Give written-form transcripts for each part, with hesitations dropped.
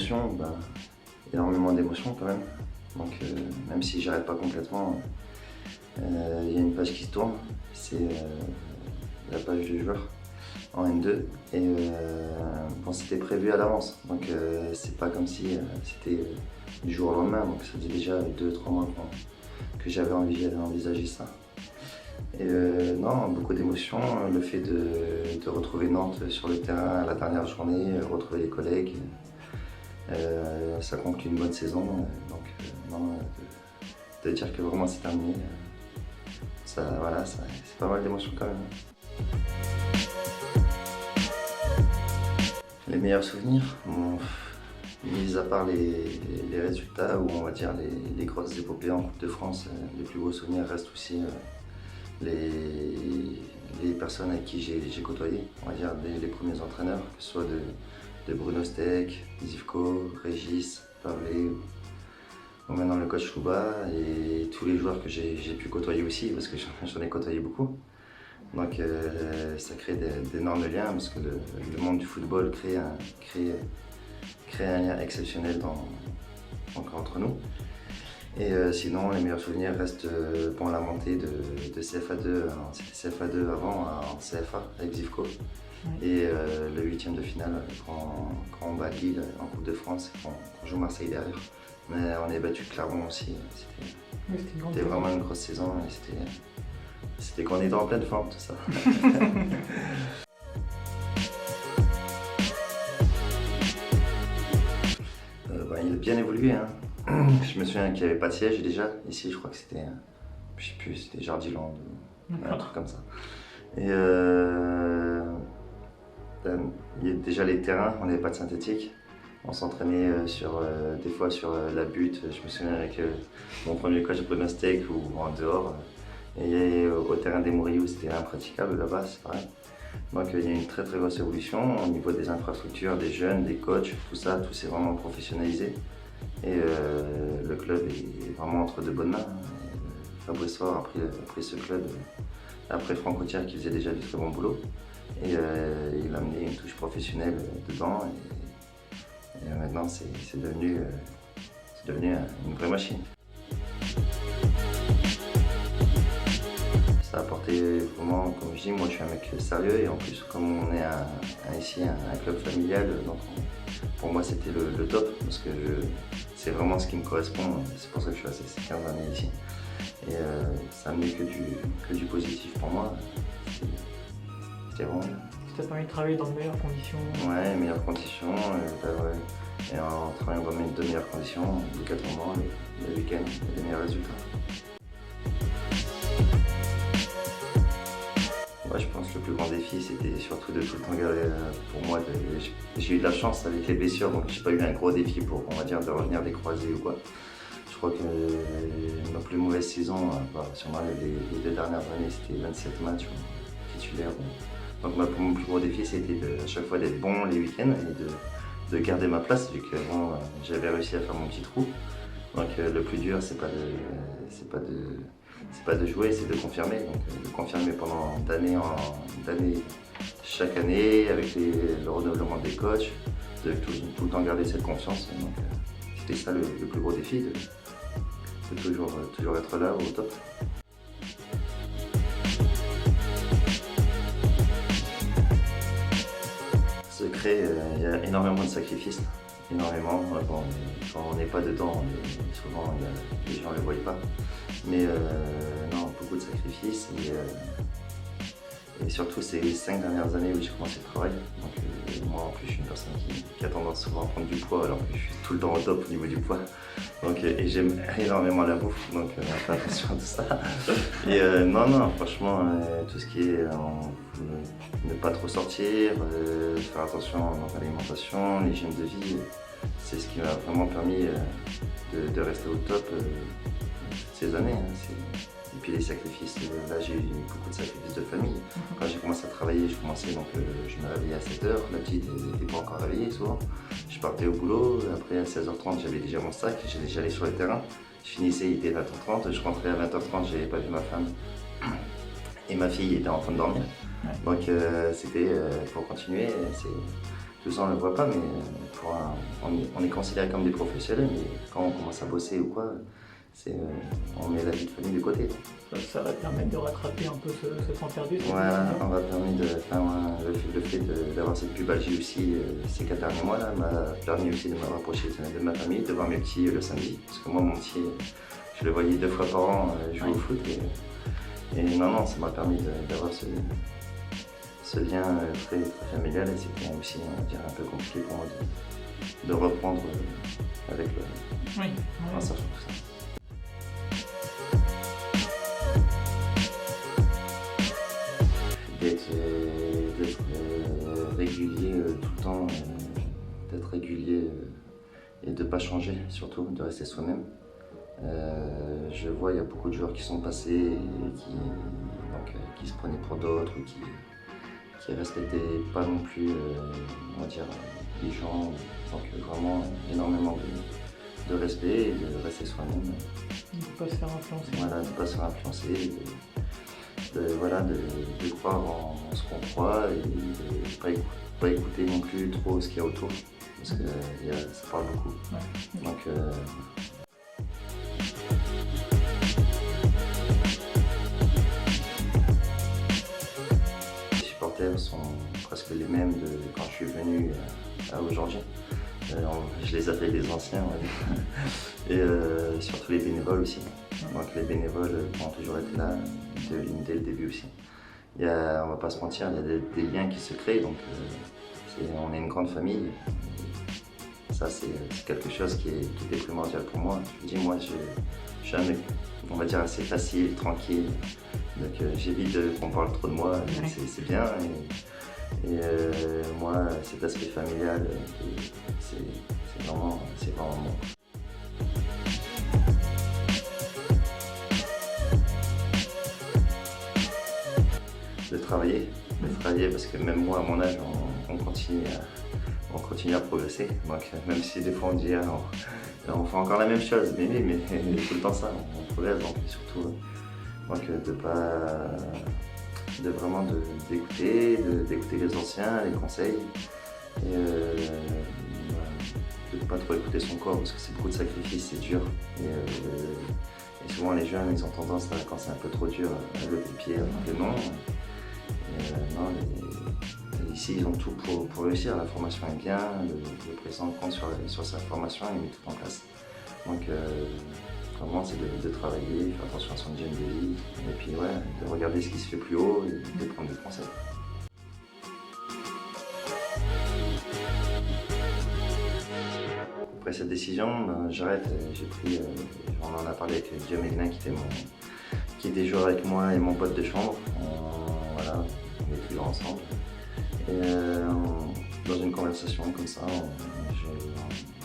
d'émotions, énormément d'émotions quand même. Donc même si j'arrête pas complètement, il y a une page qui se tourne, c'est la page du joueur en N2 et bon, c'était prévu à l'avance, donc c'est pas comme si c'était du jour au lendemain, donc ça faisait déjà 2-3 mois que j'avais envisagé ça. Et non, beaucoup d'émotions, le fait de retrouver Nantes sur le terrain à la dernière journée, retrouver les collègues, ça conclut une bonne saison, donc non, de dire que vraiment c'est terminé, voilà, c'est pas mal d'émotions quand même. Les meilleurs souvenirs, bon, mis à part les résultats ou on va dire les grosses épopées en Coupe de France, les plus beaux souvenirs restent aussi les personnes avec qui j'ai côtoyé, on va dire les premiers entraîneurs, que ce soit de Bruno Steck, Zivko, Régis, Pavlé, ou maintenant le coach Louba et tous les joueurs que j'ai pu côtoyer aussi, parce que j'en ai côtoyé beaucoup. Donc ça crée d'énormes liens, parce que le monde du football crée un lien exceptionnel entre nous. Et sinon, les meilleurs souvenirs restent pour la montée de CFA2, c'était CFA2 avant, en CFA avec Zivko. Et le 8e de finale quand on bat Lille en Coupe de France et qu'on joue Marseille derrière. Mais on est battu Clermont aussi, c'était vraiment une grosse saison et c'était qu'on était en pleine forme tout ça. Il a bien évolué, hein. Je me souviens qu'il n'y avait pas de siège déjà, ici je crois que c'était, je sais plus, c'était Jardiland ou un truc comme ça. Et déjà les terrains, on n'avait pas de synthétique. On s'entraînait des fois sur la butte, je me souviens avec mon premier coach Bruno Steck ou en dehors. Et au terrain des Mouriou, c'était impraticable là-bas, c'est pareil. Donc il y a une très grosse évolution au niveau des infrastructures, des jeunes, des coachs, tout ça, tout s'est vraiment professionnalisé. Et le club est vraiment entre de bonnes mains. Fabrice Faure a pris ce club après Franck Authier qui faisait déjà du très bon boulot. Et il a amené une touche professionnelle dedans. Et maintenant, c'est devenu une vraie machine. Ça a apporté vraiment, comme je dis, moi je suis un mec sérieux et en plus, comme on est ici un club familial, donc pour moi c'était le top parce que c'est vraiment ce qui me correspond. C'est pour ça que je suis resté ces 15 années ici. Et ça n'a amené que du positif pour moi. C'était vraiment bien. Ça t'a permis de travailler dans de meilleures conditions? Ouais, meilleures conditions. Ouais. Et en travaillant dans de meilleures conditions, les 4 moments, le week-end, les meilleurs résultats. Ouais, je pense que le plus grand défi, c'était surtout de tout le temps garder pour moi. J'ai eu de la chance avec les blessures, donc j'ai pas eu un gros défi pour, on va dire, de revenir des croisés ou quoi. Je crois que ma plus mauvaise saison, sûrement les 2 dernières années, c'était 27 matchs titulaires. Donc mon plus gros défi, c'était à chaque fois d'être bon les week-ends et de garder ma place, vu que j'avais réussi à faire mon petit trou. Donc le plus dur, c'est pas de jouer, c'est de confirmer. Donc de confirmer pendant d'année chaque année, avec le renouvellement des coachs, de tout le temps garder cette confiance. Donc c'était ça le plus gros défi, de toujours être là au top. Secret, il y a énormément de sacrifices, énormément. Quand on n'est pas dedans, souvent les gens ne le voient pas. Mais non, beaucoup de sacrifices et surtout ces 5 dernières années où j'ai commencé le travail. Donc moi en plus je suis une personne qui a tendance souvent à prendre du poids alors que je suis tout le temps au top au niveau du poids. Donc, et j'aime énormément la bouffe, donc on fait attention à tout ça. Et non, franchement, tout ce qui est ne pas trop sortir, faire attention à notre alimentation, l'hygiène de vie, c'est ce qui m'a vraiment permis de rester au top toutes ces années. Et puis les sacrifices, là j'ai eu beaucoup de sacrifices de famille. Quand j'ai commencé à travailler, je me réveillais à 7h, la petite n'était pas encore réveillée souvent. Je partais au boulot, après à 16h30 j'avais déjà mon sac, j'allais sur le terrain. Je finissais, il était 20h30, je rentrais à 20h30, j'avais pas vu ma femme. Et ma fille était en train de dormir. Donc c'était pour continuer, tout ça on ne le voit pas, mais on est considéré comme des professionnels, mais quand on commence à bosser ou quoi, on met la vie de famille de côté. Ça va te permettre de rattraper un peu ce temps perdu. Voilà, on m'a permis le fait d'avoir cette pubalgie aussi ces 4 derniers mois là m'a permis aussi de me rapprocher de ma famille, de voir mes petits le samedi. Parce que moi mon petit, je le voyais 2 fois par an jouer au foot et non, ça m'a permis d'avoir ce lien très familial et c'était aussi on va dire, un peu compliqué pour moi de reprendre avec en sachant tout ça. D'être régulier tout le temps, d'être régulier et de ne pas changer surtout, de rester soi-même. Je vois il y a beaucoup de joueurs qui sont passés et qui se prenaient pour d'autres ou qui respectaient pas non plus on va dire, les gens. Donc vraiment énormément de respect et de rester soi-même. De ne pas se faire influencer. Voilà, de ne pas se faire influencer. De croire en ce qu'on croit et de ne pas écouter non plus trop ce qu'il y a autour parce que ça parle beaucoup. Ouais. Donc, les supporters sont presque les mêmes de quand je suis venu à aujourd'hui. Je les appelle les anciens, on va dire. Et surtout les bénévoles aussi. Donc les bénévoles ont toujours été là dès le début aussi. On va pas se mentir, il y a des liens qui se créent, donc on est une grande famille. Ça c'est quelque chose qui était primordial pour moi. Je dis moi je suis un mec, on va dire assez facile, tranquille. Donc j'évite qu'on parle trop de moi, c'est bien. Et moi, cet aspect familial, c'est vraiment moi. De travailler parce que même moi, à mon âge, on continue à progresser. Donc même si des fois on dit on fait encore la même chose, mais tout le temps ça, on progresse. Donc surtout d'écouter les anciens, les conseils et de ne pas trop écouter son corps parce que c'est beaucoup de sacrifices, c'est dur et souvent les jeunes ils ont tendance quand c'est un peu trop dur à lever le pied alors que non. Ici ils ont tout pour réussir, la formation est bien, le président compte sur sa formation, il met tout en place. Donc vraiment c'est de travailler, faire attention à son hygiène de vie et puis de regarder ce qui se fait plus haut et de prendre des conseils. Après cette décision, j'arrête, on en a parlé avec Dieu Méglin qui était joueur avec moi et mon pote de chambre. On est toujours ensemble. Et dans une conversation comme ça,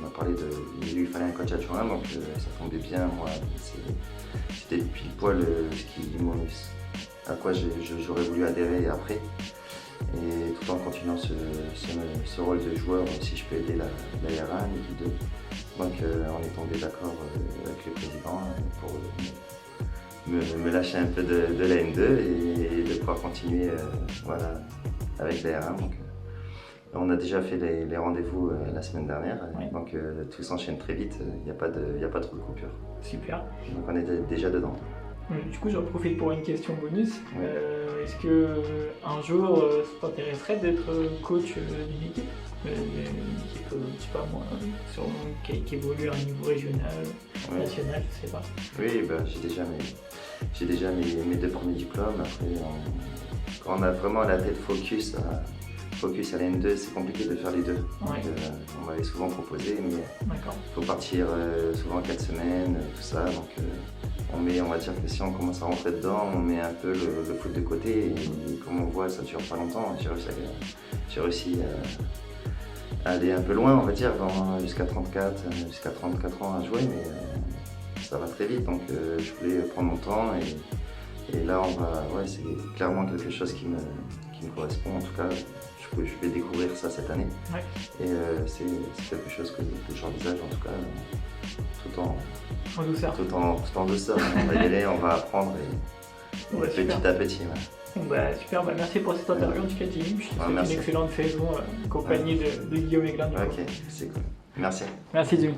on a parlé il lui fallait un coach adjoint, donc ça tombait bien. Moi, c'était pile poil à quoi j'aurais voulu adhérer après. Et tout en continuant ce rôle de joueur, si je peux aider la R1, l'équipe 2. Donc on est tombé d'accord avec le président pour me lâcher un peu de la N2 et de pouvoir continuer avec la R1. Donc, on a déjà fait les rendez-vous la semaine dernière, donc tout s'enchaîne très vite, il n'y a pas trop de coupures. Super. Donc on est déjà dedans. Du coup, j'en profite pour une question bonus. Est-ce que un jour, ça t'intéresserait d'être coach d'une équipe je sais pas moi, qui évolue à un niveau régional, national, je sais pas. Oui, j'ai déjà mes 2 premiers diplômes. Après, quand on a vraiment la tête focus à la N2, c'est compliqué de faire les deux. Donc, on m'avait souvent proposé, mais il faut partir souvent 4 semaines, tout ça. Donc, on va dire que si on commence à rentrer dedans, on met un peu le foot de côté. Et comme on voit, ça ne dure pas longtemps. J'ai réussi à aller un peu loin, on va dire, jusqu'à 34 ans à jouer, mais ça va très vite. Donc, je voulais prendre mon temps. Et là, c'est clairement quelque chose qui me correspond. En tout cas, je vais découvrir ça cette année. Et c'est quelque chose que j'envisage, en tout cas, tout en douceur. On va y aller, on va apprendre Bon, bah, super. Petit à petit. Ouais. Bon, bah, super, bah, merci pour cette interview en tout cas, Jimmy. Je te souhaite une merci. excellente saison en compagnie de Guillaume Aiglin. Ok, c'est cool. Merci. Merci, Jimmy.